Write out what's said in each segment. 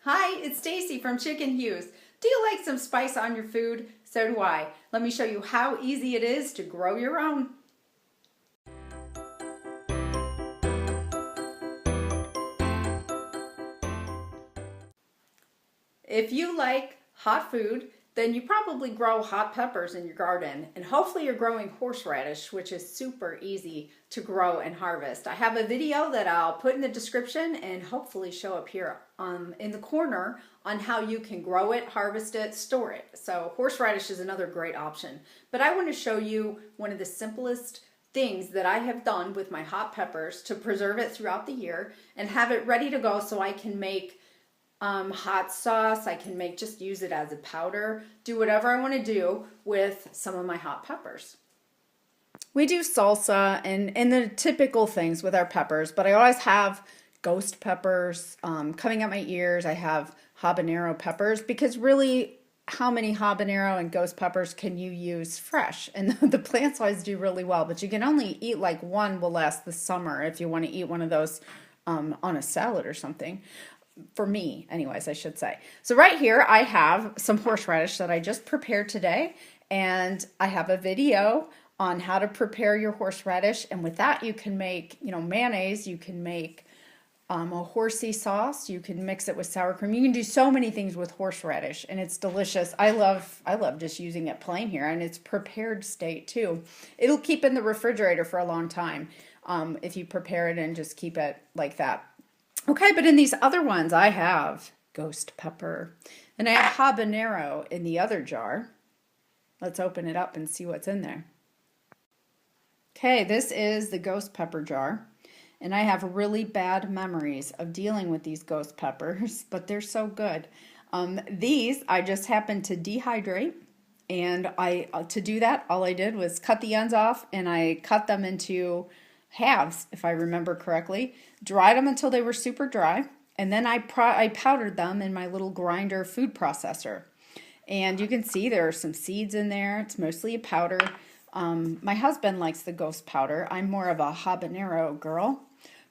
Hi, it's Stacy from Chicken Hughes. Do you like some spice on your food? So do I. Let me show you how easy it is to grow your own. If you like hot food, then you probably grow hot peppers in your garden, and hopefully you're growing horseradish, which is super easy to grow and harvest. I have a video that I'll put in the description and hopefully show up here in the corner on how you can grow it, harvest it, store it. So horseradish is another great option. But I want to show you one of the simplest things that I have done with my hot peppers to preserve it throughout the year and have it ready to go so I can make hot sauce. I can just use it as a powder, do whatever I want to do with some of my hot peppers. We do salsa and the typical things with our peppers, but I always have ghost peppers coming out my ears. I have habanero peppers because really, how many habanero and ghost peppers can you use fresh? And the plant always do really well, but you can only eat like one will last the summer if you want to eat one of those on a salad or something. For me, anyways, I should say. So right here, I have some horseradish that I just prepared today, and I have a video on how to prepare your horseradish. And with that, you can make, mayonnaise. You can make a horsey sauce. You can mix it with sour cream. You can do so many things with horseradish, and it's delicious. I love just using it plain here, and it's prepared state too. It'll keep in the refrigerator for a long time if you prepare it and just keep it like that. Okay, but in these other ones, I have ghost pepper, and I have habanero in the other jar. Let's open it up and see what's in there. Okay, this is the ghost pepper jar, and I have really bad memories of dealing with these ghost peppers, but they're so good. These I just happened to dehydrate, and to do that, all I did was cut the ends off, and I cut them into halves, if I remember correctly, dried them until they were super dry, and then I powdered them in my little grinder food processor. And you can see there are some seeds in there. It's mostly a powder. My husband likes the ghost powder. I'm more of a habanero girl,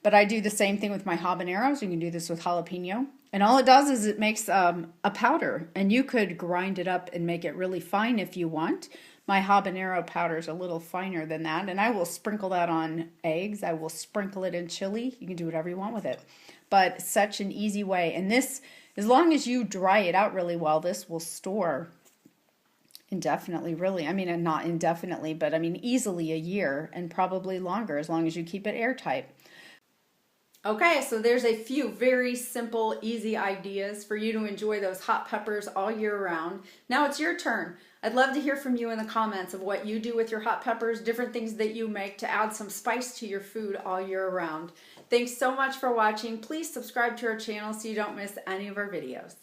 but I do the same thing with my habaneros. You can do this with jalapeno. And all it does is it makes a powder, and you could grind it up and make it really fine if you want. My habanero powder is a little finer than that, and I will sprinkle that on eggs. I will sprinkle it in chili. You can do whatever you want with it. But such an easy way. And this, as long as you dry it out really well, this will store indefinitely, really. I mean, not indefinitely, but I mean easily a year and probably longer as long as you keep it airtight. Okay, so there's a few very simple, easy ideas for you to enjoy those hot peppers all year round. Now it's your turn. I'd love to hear from you in the comments of what you do with your hot peppers, different things that you make to add some spice to your food all year round. Thanks so much for watching. Please subscribe to our channel so you don't miss any of our videos.